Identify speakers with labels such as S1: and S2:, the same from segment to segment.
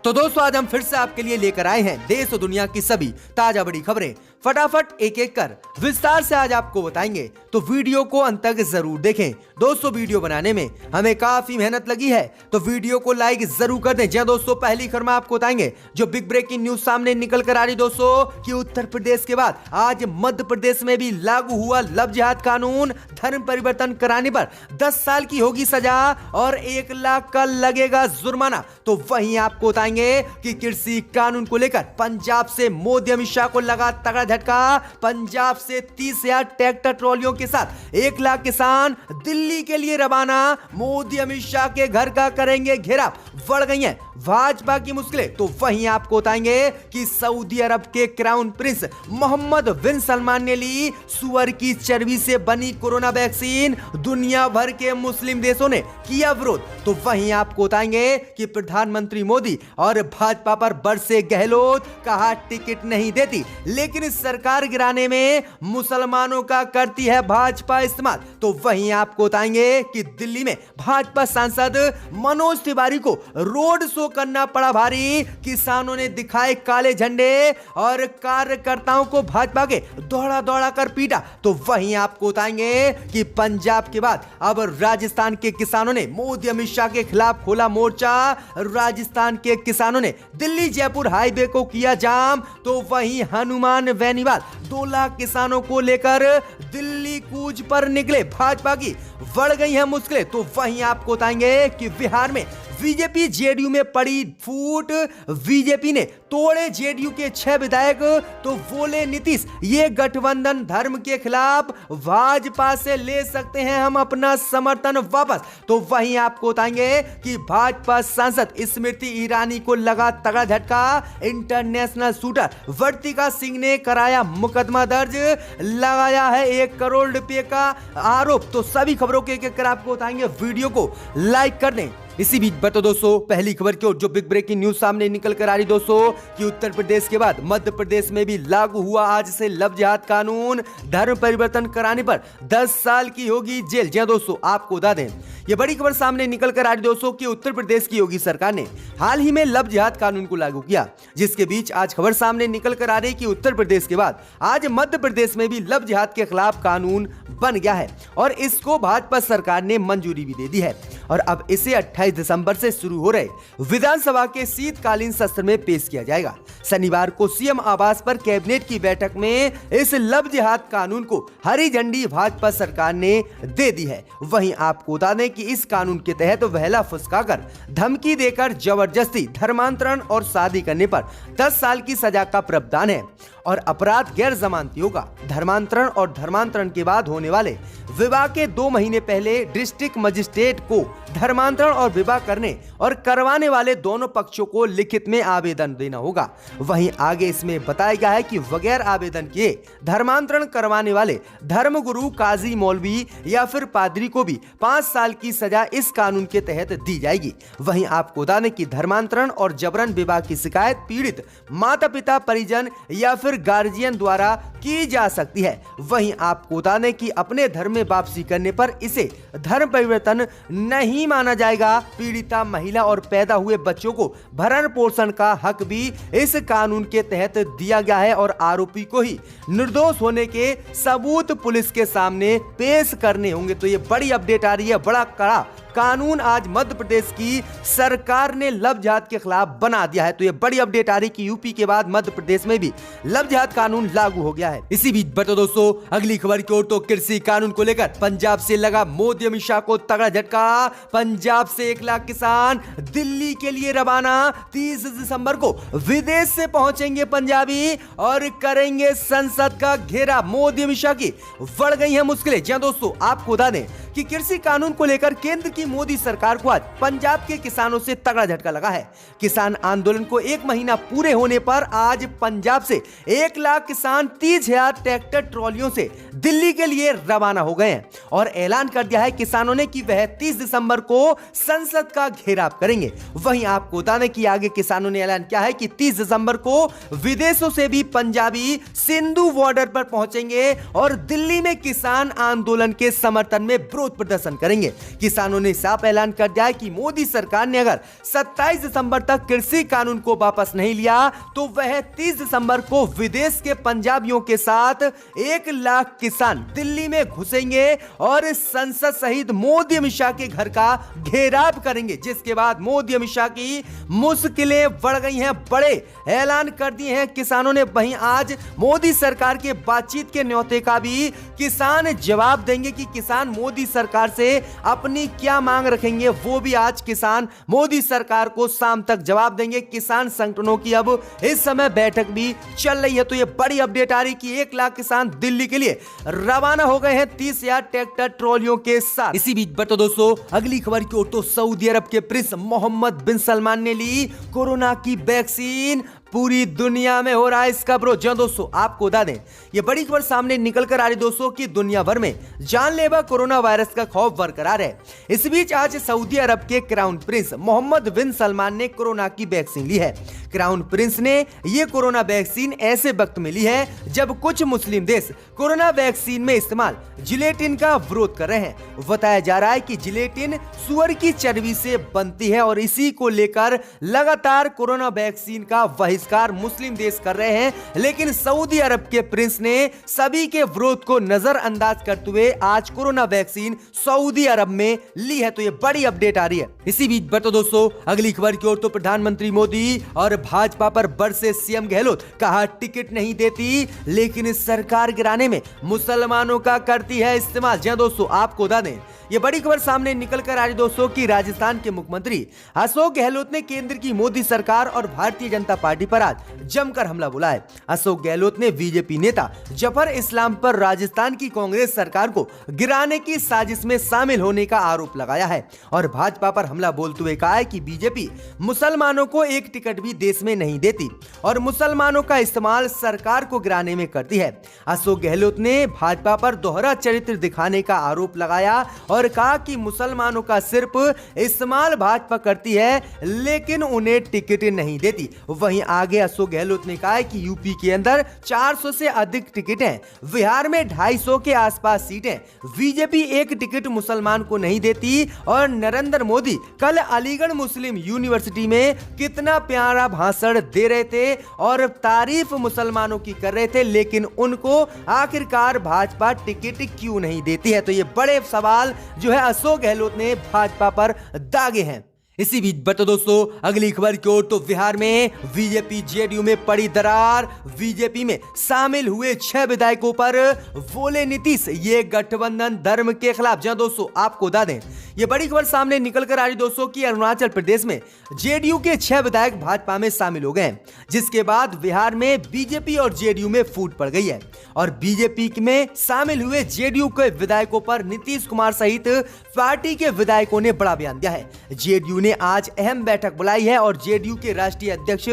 S1: तो दोस्तों आज हम फिर से आपके लिए लेकर आए हैं देश और दुनिया की सभी ताजा बड़ी खबरें। फटाफट एक एक कर विस्तार से आज आपको बताएंगे, तो वीडियो को अंत तक जरूर देखें। दोस्तों वीडियो बनाने में हमें काफी मेहनत लगी है, तो वीडियो को लाइक जरूर कर दें। जी दोस्तों, पहली खबर में आपको बताएंगे जो बिग ब्रेकिंग न्यूज सामने निकल कर आ रही दोस्तों कि उत्तर प्रदेश के बाद आज मध्य प्रदेश में भी लागू हुआ लव जिहाद कानून। धर्म परिवर्तन कराने पर 10 साल की होगी सजा और 1 लाख का लगेगा जुर्माना। तो वहीं आपको बताएंगे कि कृषि कानून को लेकर पंजाब से मोदी अमित शाह को लगा तगड़ा झटका। पंजाब से 30,000 ट्रैक्टर ट्रॉलियों के साथ 1 लाख किसान दिल्ली के लिए रवाना। मोदी अमित शाह के घर का करेंगे घेराव, बढ़ गई हैं भाजपा की मुश्किलें। तो वहीं आपको बताएंगे कि सऊदी अरब के क्राउन प्रिंस मोहम्मद बिन सलमान ने ली सुअर की चर्बी से बनी कोरोना वैक्सीन। दुनिया भर के मुस्लिम देशों ने किया विरोध। तो वहीं आपको बताएंगे कि प्रधानमंत्री मोदी और भाजपा पर बरसे गहलोत, कहा टिकट नहीं देती लेकिन सरकार गिराने में मुसलमानों का करती है भाजपा इस्तेमाल। तो वहीं आपको बताएंगे कि दिल्ली में भाजपा सांसद मनोज तिवारी को रोड शो करना पड़ा भारी। किसानों ने दिखाए काले झंडे और कार्यकर्ताओं को भाजपा के दौड़ा दौड़ा कर पीटा। तो वहीं आपको बताएंगे कि पंजाब के बाद अब राजस्थान के किसानों ने मोदी अमित शाह के खिलाफ खोला मोर्चा। राजस्थान के किसानों ने दिल्ली जयपुर हाईवे को किया जाम। तो वहीं हनुमान बेनीवाल 2 लाख किसानों को लेकर दिल्ली कूच पर निकले। भाजपा की बढ़ गई है मुश्किलें। तो वहीं आपको बताएंगे कि बिहार में बीजेपी जेडीयू में पड़ी फूट। बीजेपी ने तोड़े जेडीयू के 6 विधायक। तो बोले नीतीश ये गठबंधन धर्म के खिलाफ, भाजपा से ले सकते हैं हम अपना समर्थन वापस। तो वहीं आपको बताएंगे कि भाजपा सांसद स्मृति ईरानी को लगा तगड़ा झटका। इंटरनेशनल शूटर वर्तिका सिंह ने कराया मुकदमा दर्ज, लगाया है 1 करोड़ रुपए का आरोप। तो सभी खबरों के एक आपको बताएंगे, वीडियो को लाइक कर दें। इसी बीच बता दोस्तों पहली खबर की ओर जो बिग ब्रेकिंग न्यूज सामने निकल कर आ रही दोस्तों कि उत्तर प्रदेश के बाद मध्य प्रदेश में भी लागू हुआ आज से लव जिहाद कानून। धर्म परिवर्तन कराने पर 10 साल की होगी जेल। जी दोस्तों, आपको बता दें ये बड़ी खबर सामने निकल कर आ रही दोस्तों कि उत्तर प्रदेश की योगी सरकार ने हाल ही में लव जिहाद कानून को लागू किया, जिसके बीच आज खबर सामने निकल कर आ रही कि उत्तर प्रदेश के बाद आज मध्य प्रदेश में भी लव जिहाद के खिलाफ कानून बन गया है और इसको भाजपा सरकार ने मंजूरी भी दे दी है। और अब इसे 28 दिसंबर से शुरू हो रहे विधानसभा के शीतकालीन सत्र में पेश किया जाएगा। शनिवार को सीएम आवास पर कैबिनेट की बैठक में इस लव जिहाद कानून को हरी झंडी भाजपा सरकार ने दे दी है। वहीं आपको बता दें कि इस कानून के तहत वहला फुसकाकर, धमकी देकर, जबरदस्ती धर्मांतरण और शादी करने पर 10 साल की सजा का प्रावधान है और अपराध गैर जमानती होगा। धर्मांतरण और धर्मांतरण के बाद होने वाले विवाह के 2 महीने पहले डिस्ट्रिक्ट मजिस्ट्रेट को धर्मांतरण और विवाह करने और करवाने वाले दोनों पक्षों को लिखित में आवेदन देना होगा। वहीं आगे इसमें बताया गया है कि बगैर आवेदन किए धर्मांतरण करवाने वाले धर्मगुरु, काजी, मौलवी या फिर पादरी को भी 5 साल की सजा इस कानून के तहत दी जाएगी। वहीं आपको बता दें कि धर्मांतरण और जबरन विवाह की शिकायत पीड़ित माता पिता, परिजन या फिर गार्जियन द्वारा की जा सकती है। वहीं आपको बता दें कि अपने धर्म में वापसी करने पर इसे धर्म परिवर्तन नहीं माना जाएगा। पीड़िता महिला और पैदा हुए बच्चों को भरण पोषण का हक भी इस कानून के तहत दिया गया है और आरोपी को ही निर्दोष होने के सबूत पुलिस के सामने पेश करने होंगे। तो ये बड़ी अपडेट आ रही है, बड़ा कड़ा कानून आज मध्य प्रदेश की सरकार ने लव जिहाद के खिलाफ बना दिया है। तो ये बड़ी अपडेट आ रही कि यूपी के बाद मध्य प्रदेश में भी लव जिहाद कानून लागू हो गया है। इसी बीच बता दोस्तों अगली खबर की ओर तो कृषि कानून को लेकर पंजाब से लगा मोदी अमित शाह को तगड़ा झटका। पंजाब से 1 लाख किसान दिल्ली के लिए रवाना। 30 दिसंबर को विदेश से पहुंचेंगे पंजाबी और करेंगे संसद का घेराव। मोदी अमित शाह की बढ़ गई है मुश्किलें। जी दोस्तों, आपको बता दें कि कृषि कानून को लेकर केंद्र की मोदी सरकार को आज पंजाब के किसानों से तगड़ा झटका लगा है। किसान आंदोलन को 1 महीना पूरे होने पर आज पंजाब से 1 लाख किसान 30,000 ट्रैक्टर ट्रॉलियों से दिल्ली के लिए रवाना हो गए हैं और ऐलान कर दिया है किसानों ने कि वह 30 दिसंबर को संसद का घेराव करेंगे। वहीं आपको बता दें कि आगे किसानों ने ऐलान किया है कि 30 दिसंबर को विदेशों से भी पंजाबी सिंधु बॉर्डर पर पहुंचेंगे और दिल्ली में किसान आंदोलन के समर्थन में विरोध प्रदर्शन करेंगे। किसानों ने साफ ऐलान कर दिया है कि मोदी सरकार ने अगर 27 दिसंबर तक कृषि कानून को वापस नहीं लिया तो वह 30 दिसंबर को विदेश के पंजाबियों के साथ 1 लाख किसान दिल्ली में घुसेंगे और संसद सहित मोदी अमित शाह के घर का घेराव करेंगे, जिसके बाद मोदी अमित शाह की मुश्किलें बढ़ गई हैं। बड़े ऐलान कर दिए हैं किसानों ने। वहीं आज मोदी सरकार के बातचीत के न्योते का भी किसान जवाब देंगे कि किसान मोदी सरकार से अपनी क्या मांग रखेंगे, वो भी आज किसान मोदी सरकार को शाम तक जवाब देंगे। किसान संगठनों की अब इस समय बैठक भी चल रही है। तो ये बड़ी अपडेट आ रही कि 1 लाख किसान दिल्ली के लिए रवाना हो गए हैं 30,000 ट्रैक्टर ट्रॉलियों के साथ। इसी बीच बता दोस्तों अगली खबर की ओर, तो सऊदी अरब के प्रिंस मोहम्मद बिन सलमान ने ली कोरोना की वैक्सीन। पूरी दुनिया में हो रहा है इसका विरोध। जी दोस्तों, आपको बता दें ये बड़ी खबर सामने निकल कर आ रही दोस्तों कि दुनिया भर में जानलेवा कोरोना वायरस का खौफ बरकरार है। इस बीच आज सऊदी अरब के क्राउन प्रिंस मोहम्मद बिन सलमान ने कोरोना की वैक्सीन ली है। क्राउन प्रिंस ने यह कोरोना वैक्सीन ऐसे वक्त में ली है जब कुछ मुस्लिम देश कोरोना वैक्सीन में इस्तेमाल जिलेटिन का विरोध कर रहे हैं। बताया जा रहा है कि जिलेटिन सुअर की चर्बी से बनती है और इसी को लेकर लगातार कोरोना वैक्सीन का बहिष्कार मुस्लिम देश कर रहे हैं। लेकिन सऊदी अरब के प्रिंस ने सभी के विरोध को नजरअंदाज करते हुए आज कोरोना वैक्सीन सऊदी अरब में ली है। तो ये बड़ी अपडेट आ रही है। इसी बीच बता दोस्तों अगली खबर की ओर, तो प्रधानमंत्री मोदी और भाजपा पर बरसे सीएम गहलोत। कहा टिकट नहीं देती लेकिन सरकार गिराने में मुसलमानों का करती है इस्तेमाल। जी दोस्तों, आपको बता दें ये बड़ी खबर सामने निकल कर आ रही दोस्तों कि राजस्थान के मुख्यमंत्री अशोक गहलोत ने केंद्र की मोदी सरकार और भारतीय जनता पार्टी पर आज जमकर हमला बोला है। अशोक गहलोत ने बीजेपी नेता जफर इस्लाम पर राजस्थान की कांग्रेस सरकार को गिराने की साजिश में शामिल होने का आरोप लगाया है और भाजपा पर हमला बोलते हुए कहा है कि बीजेपी मुसलमानों को एक टिकट भी देश में नहीं देती और मुसलमानों का इस्तेमाल सरकार को गिराने में करती है। अशोक गहलोत ने भाजपा पर दोहरा चरित्र दिखाने का आरोप लगाया और कहा कि मुसलमानों का सिर्फ इस्तेमाल भाजपा करती है लेकिन उन्हें टिकट नहीं देती। वहीं आगे अशोक गहलोत ने कहा है कि यूपी के अंदर 400 से अधिक टिकट हैं, बिहार में 250 के आसपास सीटें, बीजेपी एक टिकट मुसलमान को नहीं देती और नरेंद्र मोदी कल अलीगढ़ मुस्लिम यूनिवर्सिटी में कितना प्यारा भाषण दे रहे थे और तारीफ मुसलमानों की कर रहे थे, लेकिन उनको आखिरकार भाजपा टिकट क्यों नहीं देती है। तो ये बड़े सवाल जो है अशोक गहलोत ने भाजपा पर दागे हैं। इसी बीच बता दोस्तों अगली खबर की ओर, तो बिहार में बीजेपी जेडीयू में पड़ी दरार। बीजेपी में शामिल हुए 6 विधायकों पर बोले नीतीश ये गठबंधन धर्म के खिलाफ। जहां दोस्तों आपको बता दें ये बड़ी खबर सामने निकल कर आ रही दोस्तों कि अरुणाचल प्रदेश में जेडीयू के 6 विधायक भाजपा में शामिल हो गए हैं, जिसके बाद बिहार में बीजेपी और जेडीयू में फूट पड़ गई है और बीजेपी में शामिल हुए जेडीयू के विधायकों पर नीतीश कुमार सहित पार्टी के विधायकों ने बड़ा बयान दिया है। जेडीयू ने आज अहम बैठक बुलाई है और जेडीयू के राष्ट्रीय अध्यक्ष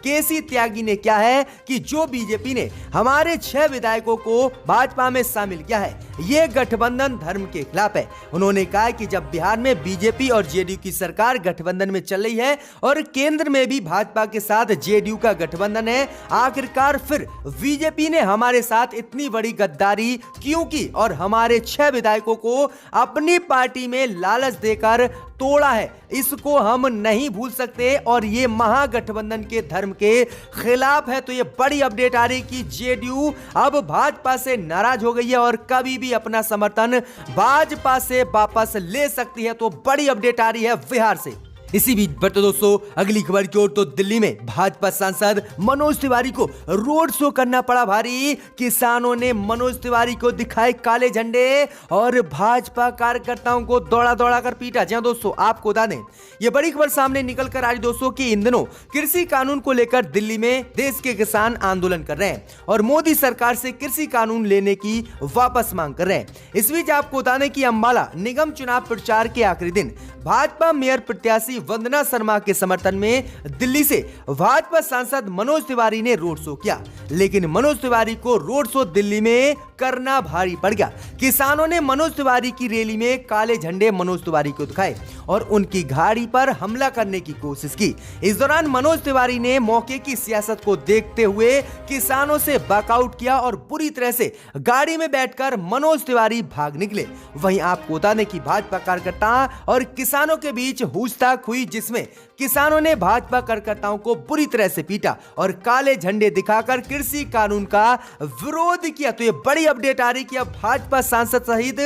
S1: केसी त्यागी ने क्या है कि जो बीजेपी ने हमारे 6 विधायकों को भाजपा में शामिल किया है ये गठबंधन धर्म के खिलाफ है। उन्होंने कहा कि जब बिहार में बीजेपी और जेडीयू की सरकार गठबंधन में चल रही है और केंद्र में भी भाजपा के साथ जेडीयू का गठबंधन है, आखिरकार फिर बीजेपी ने हमारे साथ इतनी बड़ी गद्दारी क्यों की और हमारे 6 विधायकों को अपनी पार्टी में लालच देकर तोड़ा है, इसको हम नहीं भूल सकते और ये महागठबंधन के धर्म के खिलाफ है। तो ये बड़ी अपडेट आ रही कि जेडीयू अब भाजपा से नाराज हो गई है और कभी भी अपना समर्थन भाजपा से वापस ले सकती है। तो बड़ी अपडेट आ रही है बिहार से। इसी बीच बता दोस्तों अगली खबर की ओर, तो दिल्ली में भाजपा सांसद मनोज तिवारी को रोड शो करना पड़ा भारी। किसानों ने मनोज तिवारी को दिखाए काले झंडे और भाजपा कार्यकर्ताओं को दौड़ा दौड़ा कर पीटा। जी दोस्तों आपको बता दें ये बड़ी खबर सामने निकल कर आ रही दोस्तों कि इन दिनों कृषि कानून को लेकर दिल्ली में देश के किसान आंदोलन कर रहे हैं और मोदी सरकार से कृषि कानून लेने की वापस मांग कर रहे हैं। इस बीच आपको बता दें कि अंबाला निगम चुनाव प्रचार के आखिरी दिन भाजपा मेयर प्रत्याशी वंदना शर्मा के समर्थन में दिल्ली से भाजपा सांसद मनोज तिवारी ने रोड शो किया, लेकिन मनोज तिवारी को रोड शो दिल्ली में करना भारी पड़ गया। किसानों ने मनोज तिवारी की रैली में काले झंडे मनोज तिवारी को दिखाए और उनकी गाड़ी पर हमला करने की कोशिश की। इस दौरान मनोज तिवारी ने मौके की सियासत को देखते हुए किसानों से बैकआउट किया और बुरी तरह से गाड़ी में बैठकर मनोज तिवारी भाग निकले। वहीं आपको बता दें कि भाजपा कार्यकर्ता और किसानों के बीच हुचताक हुई, जिसमें किसानों ने भाजपा कार्यकर्ताओं को बुरी तरह से पीटा और काले झंडे दिखाकर कृषि कानून का विरोध किया। तो ये बड़ी अपडेट आ रही कि अब भाजपा सांसद सहित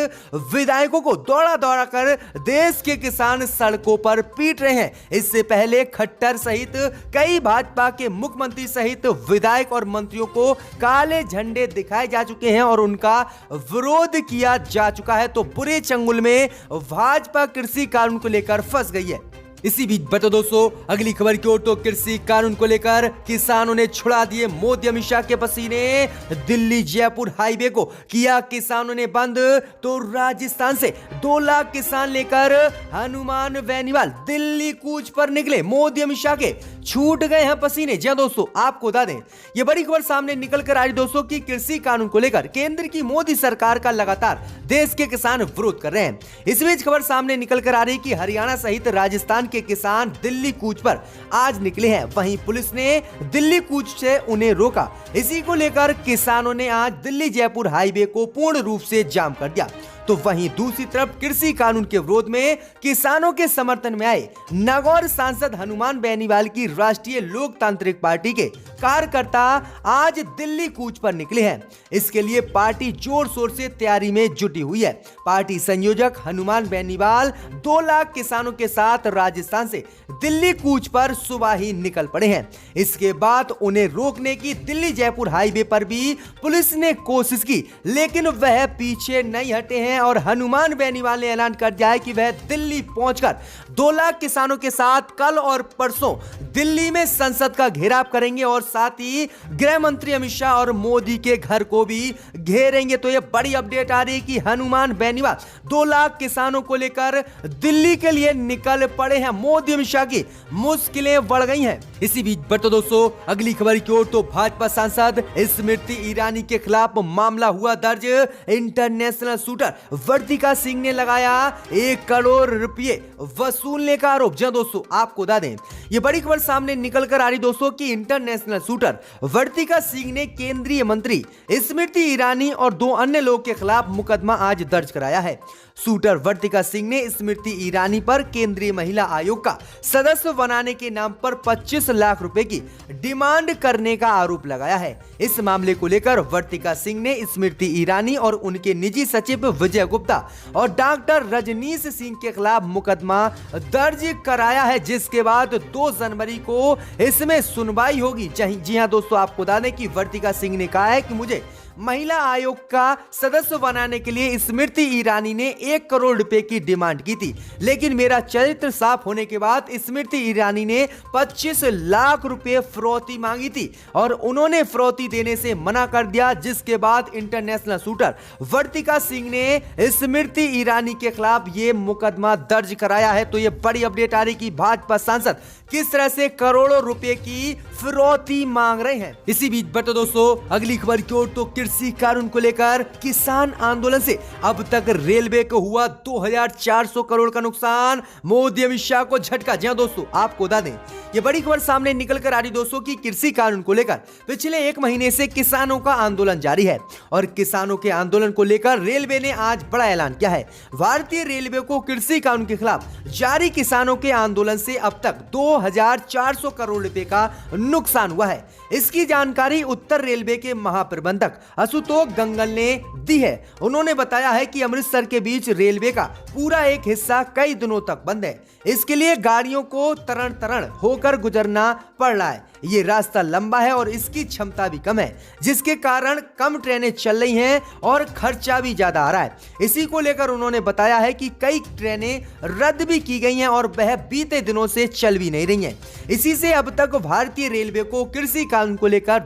S1: विधायकों को दौड़ा दौड़ा कर देश के किसान सड़कों पर पीट रहे हैं। इससे पहले खट्टर सहित कई भाजपा के मुख्यमंत्री सहित विधायक और मंत्रियों को काले झंडे दिखाए जा चुके हैं और उनका विरोध किया जा चुका है। तो बुरे चंगुल में भाजपा कृषि कानून को लेकर फंस गई है। इसी बीच बता दोस्तों अगली खबर की ओर, तो कृषि कानून को लेकर किसानों ने छुड़ा दिए मोदी अमित शाह के पसीने। दिल्ली जयपुर हाईवे को किया किसानों ने बंद। तो राजस्थान से 2 लाख किसान लेकर हनुमान बेनीवाल दिल्ली कूच पर निकले। मोदी अमित शाह के छूट गए हैं पसीने। जी दोस्तों, आपको बता दें ये बड़ी खबर सामने निकल कर आई दोस्तों कि कृषि कानून को लेकर केंद्र की मोदी सरकार का लगातार देश के किसान विरोध कर रहे हैं। इस बीच खबर सामने निकल कर आ रही कि हरियाणा सहित राजस्थान के किसान दिल्ली कूच पर आज निकले हैं। वहीं पुलिस ने दिल्ली कूच से उन्हें रोका। इसी को लेकर किसानों ने आज दिल्ली जयपुर हाईवे को पूर्ण रूप से जाम कर दिया। तो वहीं दूसरी तरफ कृषि कानून के विरोध में किसानों के समर्थन में आए नागौर सांसद हनुमान बेनीवाल की राष्ट्रीय लोकतांत्रिक पार्टी के कार्यकर्ता आज दिल्ली कूच पर निकले हैं। इसके लिए पार्टी जोर शोर से तैयारी में जुटी हुई है। पार्टी संयोजक हनुमान बेनीवाल 2 लाख किसानों के साथ राजस्थान से दिल्ली कूच पर सुबह ही निकल पड़े हैं। इसके बाद उन्हें रोकने की दिल्ली जयपुर हाईवे पर भी पुलिस ने कोशिश की, लेकिन वह पीछे नहीं हटे हैं और हनुमान बेनीवाल ने ऐलान कर दिया है कि वह दिल्ली पहुंचकर 2 लाख किसानों के साथ कल और परसों दिल्ली में संसद का घेराव करेंगे और साथ ही गृह मंत्री अमित शाह और मोदी के घर को भी घेरेंगे। तो यह बड़ी अपडेट आ रही है कि हनुमान बेनीवाल 2 लाख किसानों को लेकर दिल्ली के लिए निकल पड़े हैं। मोदी अमित शाह की मुश्किलें बढ़ गई हैं। इसी बीच बढ़ते दोस्तों अगली खबर की ओर, तो भाजपा सांसद स्मृति ईरानी के खिलाफ मामला हुआ दर्ज। इंटरनेशनल शूटर वर्तिका सिंह ने लगाया 1 करोड़ रुपए वसूलने का आरोप। जी दोस्तों, आपको बता दें ये बड़ी खबर सामने निकल कर आ रही दोस्तों कि इंटरनेशनल शूटर वर्तिका सिंह ने केंद्रीय मंत्री स्मृति ईरानी और 2 अन्य लोगों के खिलाफ मुकदमा आज दर्ज कराया है। शूटर वर्तिका सिंह ने स्मृति ईरानी पर केंद्रीय महिला आयोग का सदस्य बनाने के नाम पर 25 लाख रुपए की डिमांड करने का आरोप लगाया है। इस मामले को लेकर वर्तिका सिंह ने स्मृति ईरानी और उनके निजी सचिव विजय गुप्ता और डॉक्टर रजनीश सिंह के खिलाफ मुकदमा दर्ज कराया है, जिसके बाद 2 जनवरी को इसमें सुनवाई होगी। जी हां दोस्तों, आपको बता दें कि वर्तिका सिंह ने कहा है कि मुझे महिला आयोग का सदस्य बनाने के लिए स्मृति ईरानी ने 1 करोड़ रुपए की डिमांड की थी, लेकिन मेरा चरित्र साफ होने के बाद स्मृति ईरानी ने 25 लाख रुपए फिरौती मांगी थी और उन्होंने फिरौती देने से मना कर दिया, जिसके बाद इंटरनेशनल शूटर वर्तिका सिंह ने स्मृति ईरानी के खिलाफ ये मुकदमा दर्ज कराया है। तो ये बड़ी अपडेट आ रही कि भाजपा सांसद किस तरह से करोड़ों रुपए की फिरौती मांग रहे हैं। इसी बीच बता दोस्तों अगली खबर की ओर, तो कृषि कानून को लेकर किसान आंदोलन से अब तक रेलवे को हुआ 2400 करोड़ का नुकसान। मोदी अमित शाह को झटका। जी दोस्तों, आपको बता दें ये बड़ी खबर सामने निकल कर आ रही दोस्तों कि कृषि कानून को लेकर पिछले 1 महीने से किसानों का आंदोलन जारी है और किसानों के आंदोलन को लेकर रेलवे ने आज बड़ा ऐलान किया है। भारतीय रेलवे को कृषि कानून के खिलाफ जारी किसानों के आंदोलन से अब तक 2400 करोड़ रुपए का नुकसान हुआ है। इसकी जानकारी उत्तर रेलवे के महाप्रबंधक आशुतोष गंगल ने दी है। उन्होंने बताया है कि अमृतसर के बीच रेलवे का पूरा एक हिस्सा कई दिनों तक बंद है। इसके लिए गाड़ियों को तरण होकर गुजरना पड़ रहा है। ये रास्ता लंबा है और इसकी क्षमता भी कम है, जिसके कारण कम ट्रेनें चल रही हैं और खर्चा भी ज्यादा आ रहा है। इसी को लेकर उन्होंने बताया है कि कई ट्रेनें रद्द भी की गई हैं और वह बीते दिनों से चल भी नहीं रही हैं। इसी से अब तक भारतीय रेलवे को कृषि कानून को लेकर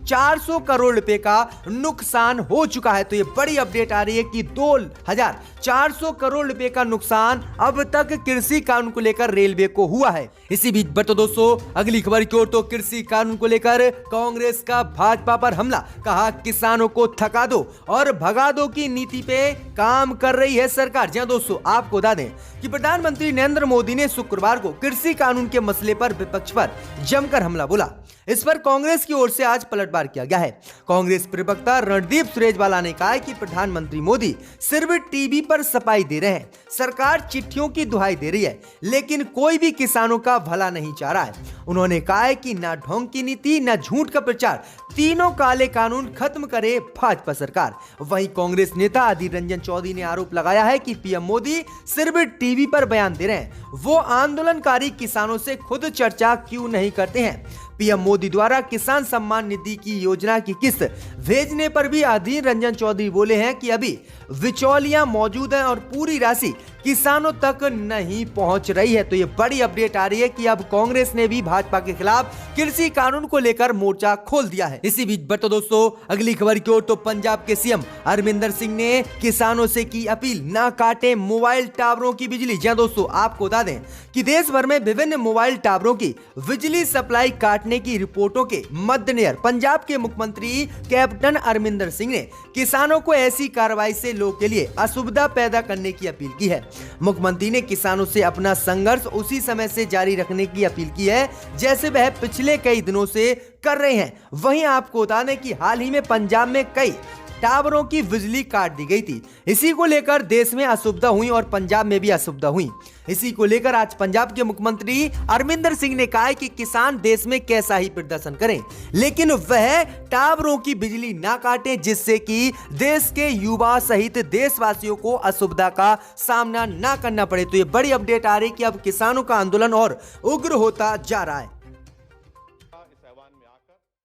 S1: 400 करोड़ रुपए का नुकसान हो चुका है। तो ये बड़ी अपडेट आ रही है कि 2400 करोड़ रुपए का नुकसान अब तक कृषि कानून को लेकर रेलवे को हुआ है। इसी बीच बढ़ते दोस्तों अगली खबर की ओर। तो कृषि कानून को लेकर कांग्रेस का भाजपा पर हमला, कहा किसानों को थका दो और भगा दो की नीति पे काम कर रही है सरकार। जी दोस्तों, आपको बता दें कि प्रधानमंत्री नरेंद्र मोदी ने शुक्रवार को कृषि कानून के मसले पर विपक्ष पर जमकर हमला बोला। इस पर कांग्रेस की ओर से आज पलटवार किया गया है। कांग्रेस प्रवक्ता रणदीप सुरजेवाला ने कहा है कि प्रधानमंत्री मोदी सिर्फ टीवी पर सफाई दे रहे हैं, सरकार चिट्ठियों की दुहाई दे रही है, लेकिन कोई भी किसानों का भला नहीं चाह रहा है। उन्होंने कहा है कि ना ढोंग की नीति, ना झूठ का प्रचार, तीनों काले कानून खत्म करे भाजपा सरकार। वहीं कांग्रेस नेता अधीर रंजन चौधरी ने आरोप लगाया है कि पीएम मोदी सिर्फ टीवी पर बयान दे रहे हैं, वो आंदोलनकारी किसानों से खुद चर्चा क्यों नहीं करते हैं। पीएम मोदी द्वारा किसान सम्मान निधि की योजना की किस्त भेजने पर भी अधीर रंजन चौधरी बोले हैं कि अभी बिचौलियां मौजूद हैं और पूरी राशि किसानों तक नहीं पहुंच रही है। तो ये बड़ी अपडेट आ रही है कि अब कांग्रेस ने भी भाजपा के खिलाफ कृषि कानून को लेकर मोर्चा खोल दिया है। इसी बीच बढ़ते दोस्तों अगली खबर की ओर। तो पंजाब के सीएम अमरिंदर सिंह ने किसानों से की अपील, ना काटे मोबाइल टावरों की बिजली। जी दोस्तों, आपको बता दें कि देश भर में विभिन्न मोबाइल टावरों की बिजली सप्लाई काटने की रिपोर्टों के मद्देनजर पंजाब के मुख्यमंत्री कैप्टन अमरिंदर सिंह ने किसानों को ऐसी कार्रवाई से लोगों के लिए असुविधा पैदा करने की अपील की है। मुख्यमंत्री ने किसानों से अपना संघर्ष उसी समय से जारी रखने की अपील की है जैसे वह पिछले कई दिनों से कर रहे हैं। वहीं आपको बता दें कि हाल ही में पंजाब में कई टावरों की बिजली काट दी गई थी। इसी को लेकर देश में असुविधा हुई और पंजाब में भी असुविधा हुई। इसी को लेकर आज पंजाब के मुख्यमंत्री अमरिंदर सिंह ने कहा है कि किसान देश में कैसा ही प्रदर्शन करें, लेकिन वह टावरों की बिजली ना काटें, जिससे कि देश के युवा सहित देशवासियों को असुविधा का सामना ना करना पड़े। तो ये बड़ी अपडेट आ रही है कि अब किसानों का आंदोलन और उग्र होता जा रहा है।